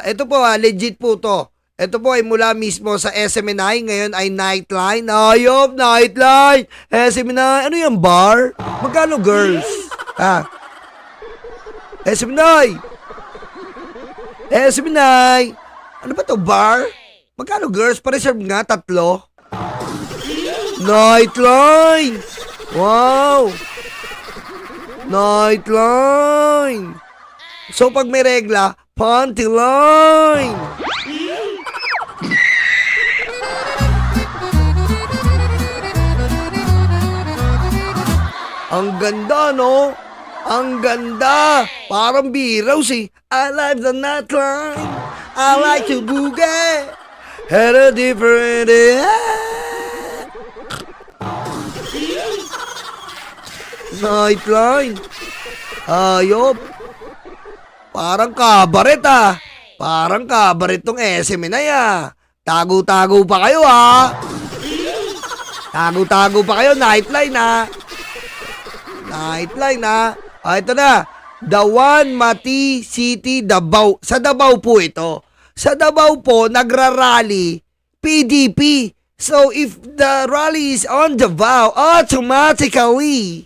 Ito po legit po to. Ito po ay mula mismo sa SMNI. Ngayon ay Nightline. Ayop, Nightline. SMNI. Ano yan, bar? Magkano, girls? SMNI. SMNI. Ano ba to, bar? Magkano, girls? Pa-reserve nga, 3. Nightline. Wow. Nightline. So, pag may regla, panty line. Ang ganda, no? Ang ganda. Parang biraw si I like the nightline. I like to boogie. Had a different Nightline. Ayop. Parang kabaret Parang kabaret tong SM na Tago-tago pa kayo Tago-tago pa kayo. Nightline Nightline ito na. Dawan Mati City, Davao. Sa Davao po ito. Sa Davao po, nagrarally PDP. So if the rally is on Davao, automatically,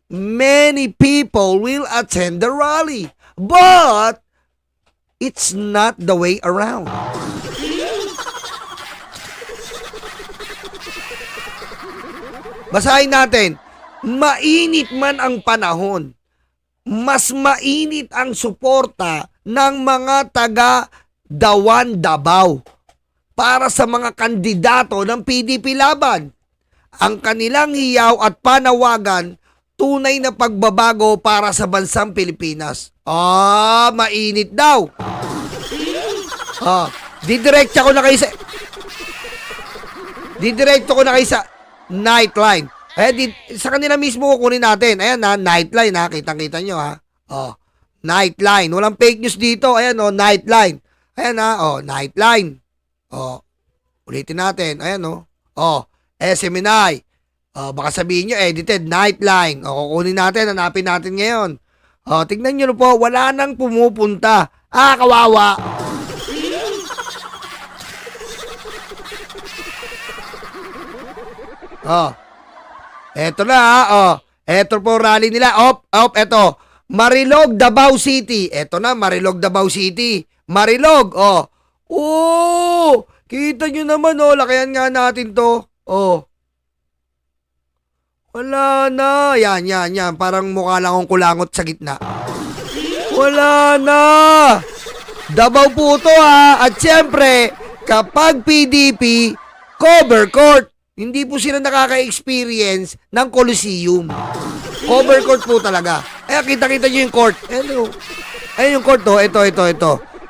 many people will attend the rally. But it's not the way around. Basahin natin. Mainit man ang panahon, mas mainit ang suporta ng mga taga Dawan Davao para sa mga kandidato ng PDP laban. Ang kanilang hiyaw at panawagan, tunay na pagbabago para sa bansang Pilipinas. Mainit daw. Didiretso ko na kayo sa Nightline. Sa kanila mismo kukunin natin. Ayan Nightline Kitang-kita nyo Nightline. Walang fake news dito. Ayan Nightline. Ayan Nightline. Ulitin natin. Ayan SMNI. Baka sabihin nyo, edited, Nightline. Kukunin natin, hanapin natin ngayon. Tignan nyo po, wala nang pumupunta. Kawawa. Eto na Eto po rally nila. Eto. Marilog, Davao City. Eto na, Marilog, Davao City. Marilog, kita nyo naman, lakayan nga natin to. Wala na. Yan. Parang mukha lang akong kulangot sa gitna. Wala na. Davao po to At syempre, kapag PDP, cover court. Hindi po sila nakaka-experience ng Coliseum. Cover court po talaga. Kita-kita nyo yung court. Ayun yung court Ito.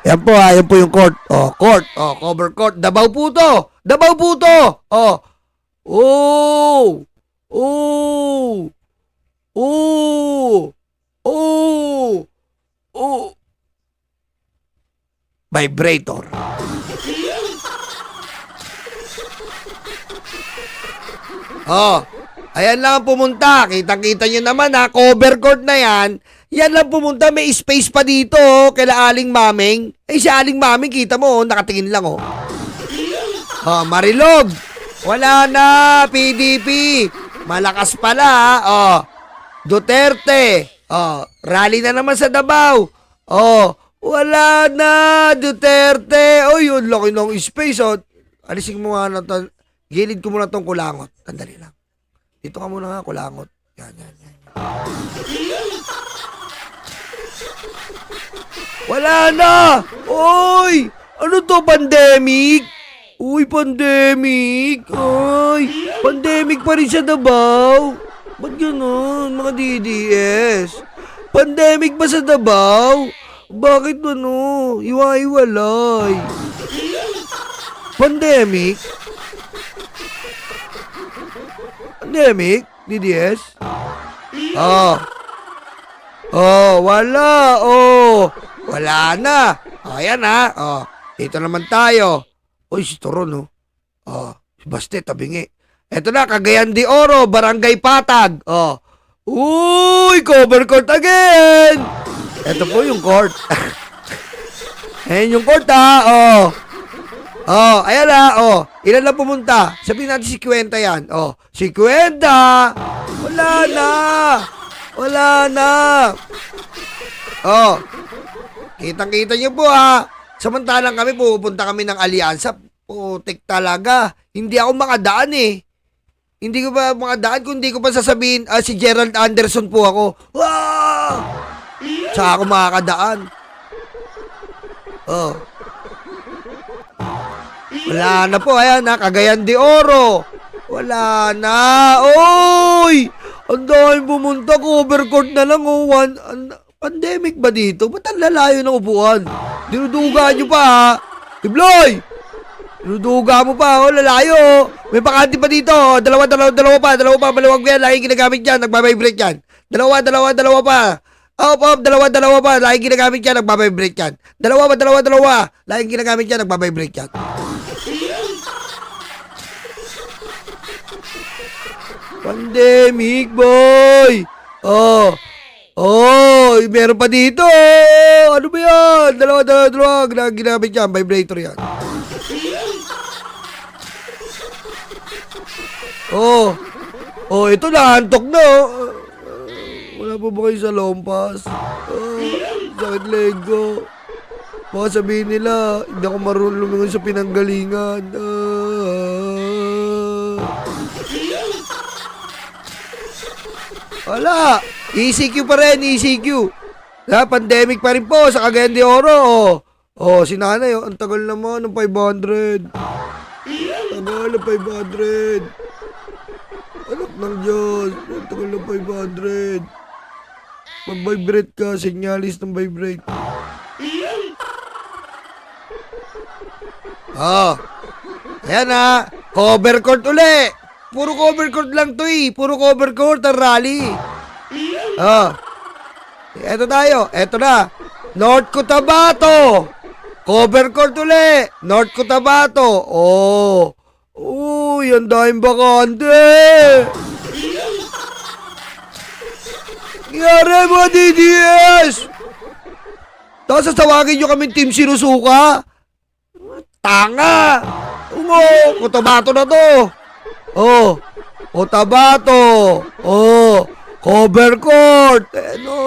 Yan po yung court. Court. Cover court. Davao po to. Vibrator. Ayan lang pumunta. Kitang-kita nyo naman cover court na yan. Yan lang pumunta. May space pa dito kaila Aling Maming. Si Aling Maming, kita mo nakatingin lang Marilog. Wala na PDP. Malakas pala Duterte. Rally na naman sa Davao. Wala na Duterte. Yun laki ng space Alisin mo nga na gilid ko muna tong kulangot. Tandali lang. Dito ka muna nga, kulangot. Yan. Wala na! Oy! Ano to, pandemic? Pandemic! Pandemic pa rin sa Davao. Ba't ganun, mga DDS? Pandemic ba sa Davao? Bakit Iwa-iwalay? Pandemic? DDS? Wala. Wala na. Ayan dito naman tayo. Si Toron si Baste, tabingi. Eto na, Cagayan de Oro, Barangay Patag. Cover court again. Ito po yung court. Ayan yung court ha. Oh. Oh, ayan na. Oh, ilan na pumunta? Sabihin natin 50 yan. Oh, 50. Wala na. Wala na. Oh. Kitang-kita niyo po ha. Samantalang kami pupunta kami ng alyansa. Putik talaga. Hindi ako makadaan eh. Hindi ko pa makadaan kung hindi ko pa sasabihin, si Gerald Anderson po ako. Wow! Saka ako makakadaan. Oh. Wala na po, ayan na, Cagayan de Oro. Wala na. Oy! Ang dahil pumunta, cover court na lang, oh. Pandemic ba dito? Ba't ang lalayo ng upuan? Dinuduga nyo pa, ha? Ibloy! Dinuduga mo pa, oh, lalayo. May pakati pa dito, oh. Dalawa pa, maluwag yan, laging ginagamit yan, nagbabibrate yan. Dalawa pa. Op, dalawa pa, laging ginagamit yan, nagbabibrate yan. Dalawa, laging ginagamit yan, nagbabibrate yan. Pandemic, boy! Oh, meron pa dito. Ano ba yan? Dalawa. Ginamit yan. Vibrator yan. Ito na. Antok na. Wala pa ba kayo sa lompas? Sakit leg ko. Baka sabihin nila, hindi ako marunong lumingon sa pinanggalingan. Wala. ECQ pa rin, ECQ. Pandemic pa rin po sa Cagayan de Oro. Si nanay, ang tagal naman ng 500. Tagal ng 500. Anak ng Diyos, ang tagal ng 500. Mag-vibrate ka, signalis ng vibrate. Ayan na, cover court uli. Puro cover court lang to eh. Puro cover court ang rally. Eto tayo. Eto na. North Cotabato. Cover court uli. North Cotabato. Uy, ang daming bakante. Nangyari mga DDS. Tapos sasawagin nyo kaming Team Sinusuka. Tanga. Cotabato na to. Cotabato. Cover court.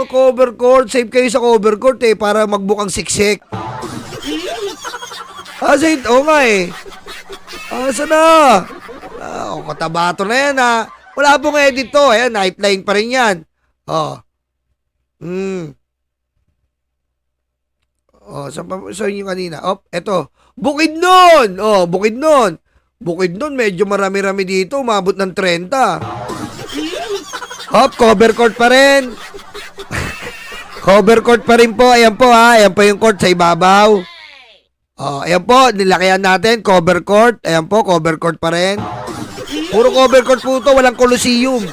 Cover court. Save kayo sa cover court para magbukang siksik. Nga eh. Saan na? Cotabato na yan ha. Wala pong edit to. Ayan, nightline pa rin yan. Saan yung kanina? Eto. Bukidnon. Bukidnon. Bukidnon, medyo marami-rami dito. Umabot ng 30. Cover court pa rin. Cover court pa rin po. Ayan po ha. Ayan po yung court sa ibabaw. Ayan po. Nilakayan natin. Cover court. Ayan po. Cover court pa rin. Puro cover court po ito. Walang coliseum.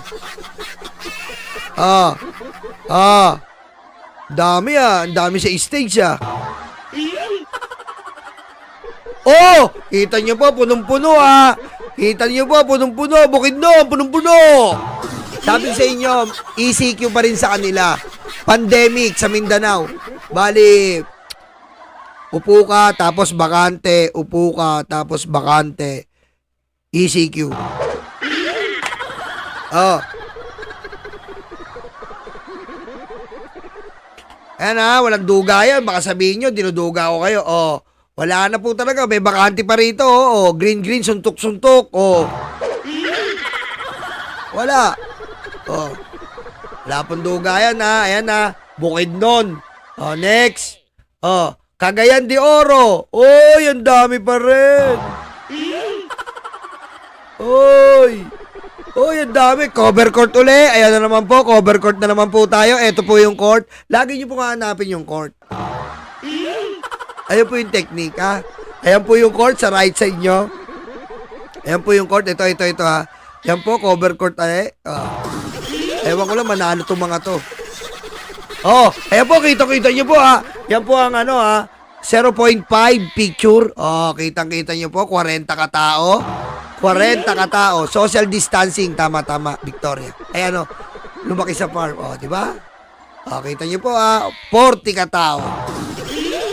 Dami Ang dami sa stage kita nyo po, punong-puno Kita nyo po, punong-puno. Bukidnon, punong-puno. Sabi sa inyo, ECQ pa rin sa kanila. Pandemic sa Mindanao. Bali, upo ka, tapos bakante. Upo ka, tapos bakante. ECQ. Ayan walang duga yan. Baka sabihin nyo, dinuduga ko kayo. Wala na po talaga. May bakante pa rito. Green, suntok-suntok. Wala. Wala pong duga yan Ayan Bukidnon. Next. Cagayan de Oro. Ang dami pa rin. Ang dami. Cover court uli. Ayan na naman po. Cover court na naman po tayo. Ito po yung court. Lagi nyo po hanapin yung court. Ayan po yung technique Ayan po yung court sa right side nyo. Ayan po yung court. Ito ha. Ayan po, cover court Ewan ko lang, manalo itong mga to. Ayan po, kita-kita nyo po Yan po ang 0.5 picture. Kitang-kita nyo po, 40 katao. 40 katao. Social distancing, tama, Victoria. Ayan lumaki sa farm. Di ba? O, kita nyo po 40 katao.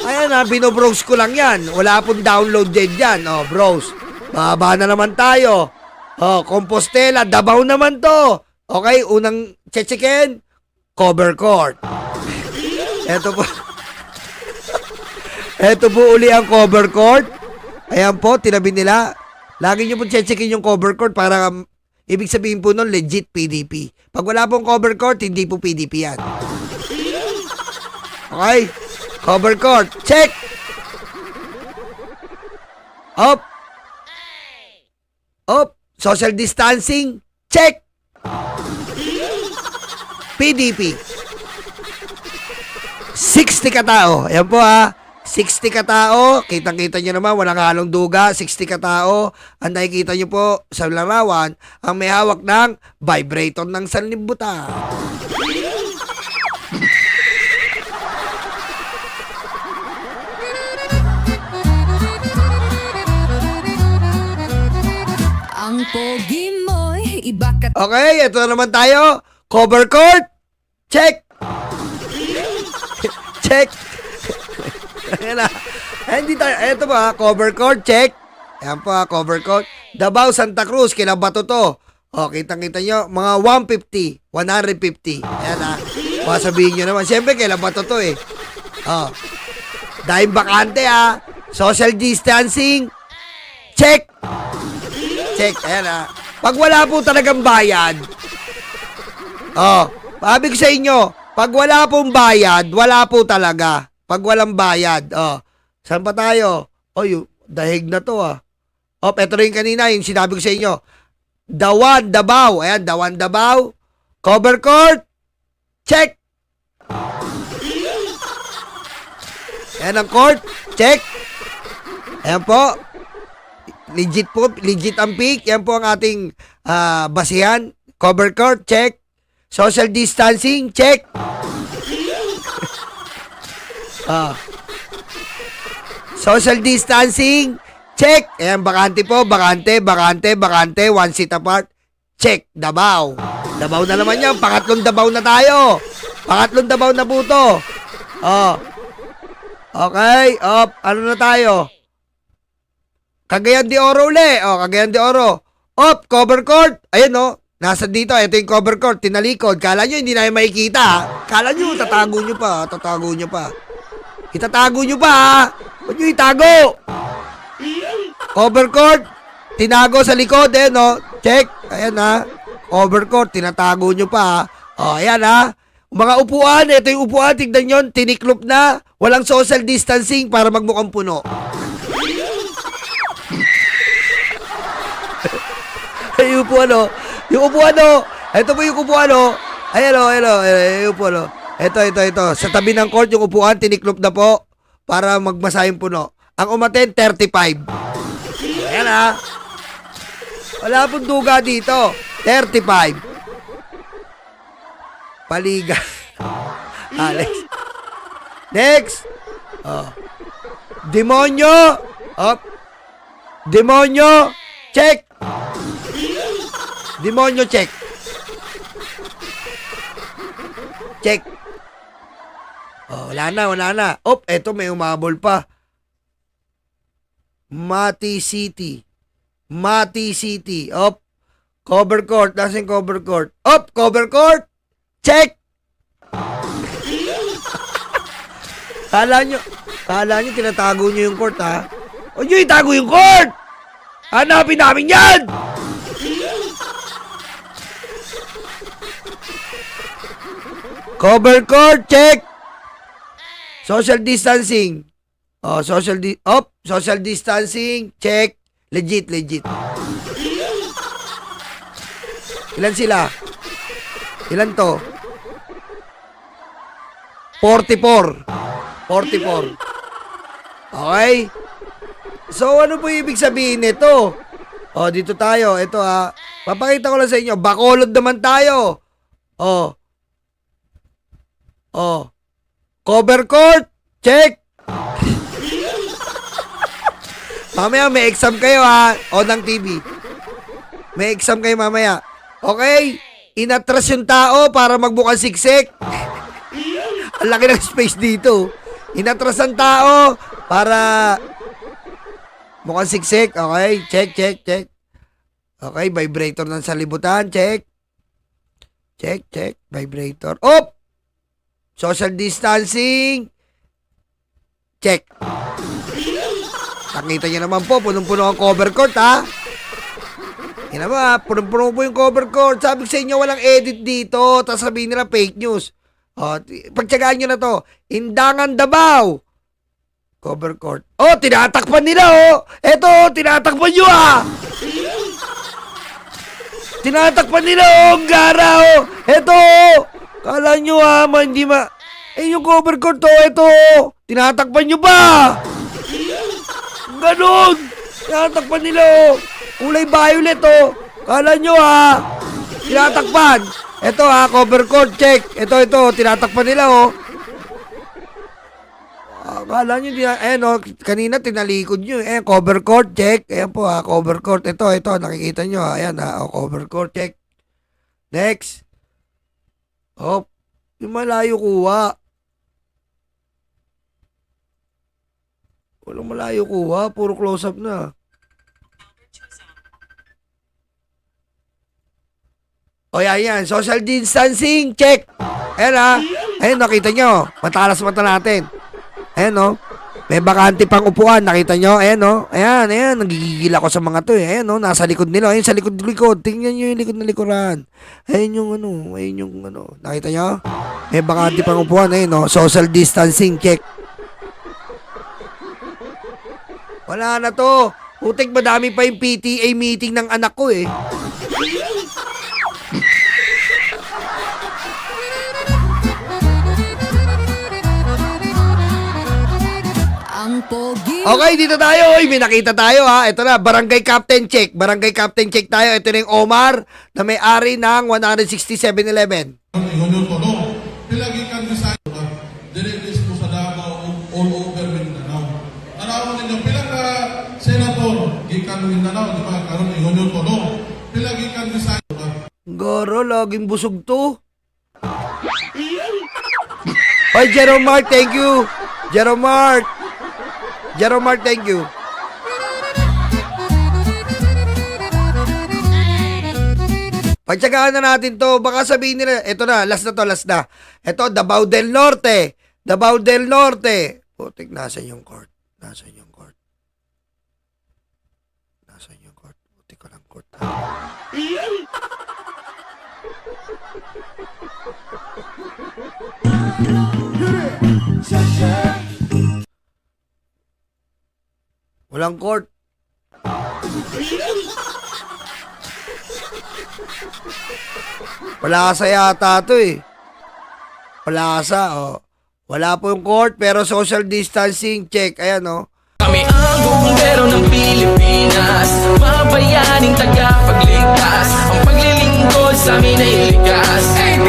Ayan binobrowse ko lang yan. Wala pong download din dyan. O, browse. Baba na naman tayo. O, Compostela, Davao naman to. Okay, unang chechiken, cover court. Eto po. Eto po uli ang cover court. Ayan po, tinabi nila. Lagi nyo po chechikin yung cover court para ibig sabihin po nun, legit PDP. Pag wala pong cover court, hindi po PDP yan. Okay? Cover court. Check! Up! Up! Social distancing. Check! PDP. 60 katao. Ayan po 60 katao, kitang-kita nyo naman, walang halong duga, 60 katao, ang nakikita nyo po sa larawan, ang may hawak ng vibrator ng sanlibutan. Ang pogi mo'y iba ka. Okay, ito na naman tayo. Cover court. Check. Check. Ayan na. Hindi tayo. Ito ba, cover court, check. Ayan po cover court. Davao, Santa Cruz, kailan ba to? O, kitang-kita nyo, mga 150, 150. Ayan sabihin nyo naman, siyempre, kailan ba to eh. O, dahil bakante social distancing, check. Check, ayan Pag wala po talagang bayad, sabi ko sa inyo, pag wala pong bayad, wala po talaga. Pag walang bayad, saan pa tayo? Dahig na to ito rin kanina, yung sinabi ko sa inyo. Dawan, Davao. Ayan, Dawan, Davao. Cover court. Check. Ayan ang court. Check. Ayan po. Legit ang peak. Ayan po ang ating basihan. Cover court. Check. Social distancing. Check. Social distancing, check. Ayan, bakante po, bakante, 1 seat apart. Check, Davao. Davao na naman yan, pangatlong Davao na tayo. Pangatlong Davao na po to. Okay, ano na tayo? Cagayan de Oro uli. Cagayan de Oro. Cover court. Ayun nasa dito, ito yung cover court, tinalikod. Kala nyo hindi na yung makikita. Kala nyo, tatago nyo pa. Itatago nyo pa Huwag nyo itago. Cover court. Tinago sa likod Check. Ayan Cover court. Tinatago nyo pa ayan Mga upuan. Ito yung upuan. Tignan nyo. Tiniklop na. Walang social distancing para magmukhang puno. Yung upuan Yung upuan Ito po yung upuan Ayan yung upuan Ito. Sa tabi ng court, yung upuan, tiniklop na po para magmasayang puno. Ang umaten, 35. Ayan Wala pong duga dito. 35. Paliga. Alex. Next. Demonyo. Demonyo. Check. Demonyo, check. Check. Wala na. Eto may umabol pa. Mati City. Cover court. Nasaan cover court? Cover court. Check. Kala nyo tinatago nyo yung court Huwag nyo itago yung court. Hanapin namin yan. Cover court, check. Social distancing. Social distancing, check. Legit. Ilan sila? Ilan to? 44. Okay? So, ano po ibig sabihin nito? Dito tayo. Ito papakita ko lang sa inyo. Bacolod naman tayo. Cover court, check. Mamaya may exam kayo ng TV. May exam kayo mamaya. Okay? Inatras yung tao para magbukang siksik. Ang laki ng space dito. Inatras ang tao para mukhang siksik. Okay, check. Okay, vibrator ng salibutan. Check. Vibrator. Op! Social distancing. Check. Nakita niyo naman po, punong-puno ang cover court, ha? Yan naman, punong-puno po yung cover court. Sabi ko sa inyo, walang edit dito. Tapos sabihin nila fake news. O, pagtsagaan nyo na to. Indangan Davao. Cover court. Oh, tinatakpan nila, oh. Eto, tinatakpan nyo, ah. Tinatakpan nila, oh. Ang gara, oh. Eto, oh. Kala nyo, ah, hindi yung cover court, oh. Eto, oh. Tinatakpan nyo ba? Ganon. Tinatakpan nila, oh. Kulay violet, oh. Kala nyo, ah. Tinatakpan. Ito ha, cover court, check. Ito, tinatakpan nila, oh. Akala nyo, kanina tinalikod nyo. Cover court, check. Ayan po ha, cover court. Ito, nakikita nyo ha. Ayan ha, cover court, check. Next. Oh, yung malayo kuha. Walang malayo kuha, puro close-up na. O yan, social distancing, check. Ayan ha. Ayan, nakita nyo. Matalas mata natin. Ayan o. May bakante pang upuan, nakita nyo. Ayan o. Ayan. Nagigigil ako sa mga to eh. Ayan o, nasa likod nila. Ayan sa likod. Tingnan nyo yung likod na likuran. Ayan yung nakita nyo? May bakante pang upuan. Ayan o, social distancing, check. Wala na to. Putik, madami pa yung PTA meeting ng anak ko eh. Okay, dito tayo. May nakita tayo ha. Ito na, Barangay Captain Check. Barangay Captain Check tayo. Ito na yung Omar na may-ari ng 167-Eleven. Ingon ko, no? Pilagikan ka sa iyo, dinilis mo sa Davao, all over Mindanao. Tanaw ninyo, pilang ka senator, gikan Mindanao, di ba? Karoon, ingon ko, no? Pilagikan ka sa iyo, Garo, laging busog to. Oy, Jerome Mark, thank you. Jerome Mark, thank you. Pagtsagaan na natin to. Baka sabihin nila, ito na, last na. Ito, Davao del Norte. Putik, nasan yung court? Putik ko lang court. Walang court. Palasa yata to eh. Palasa, oh. Wala po yung court, pero social distancing, check. Ayan, oh. Kami ang bumbero ng Pilipinas, mga bayaning tagapagligtas. Ang paglilingkod sa amin ay likas. Ang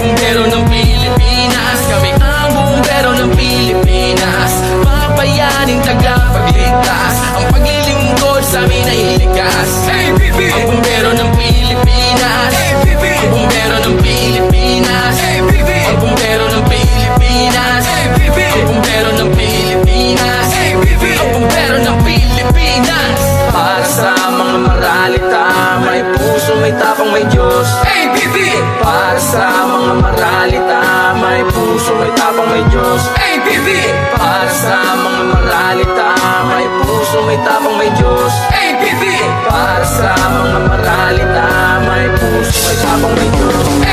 bumbero ng Pilipinas, kami ang bumbero ng Pilipinas, mga bayaning tagapagligtas. Ang paglilingkod sa amin ay likas. Ang bumbero ng Pilipinas, ang bumbero ng Pilipinas, ang bumbero ng Pilipinas, ang bumbero ng Pilipinas, ang bumbero ng Pilipinas. Para sa mga maralita, may puso, may tapang, may Diyos. Para sa mga maralita, may puso, may tapang, may Diyos. Para sa mga maralita, may puso, may tapang, may Diyos. Para sa mga maralita, may puso, may tapang, may Diyos.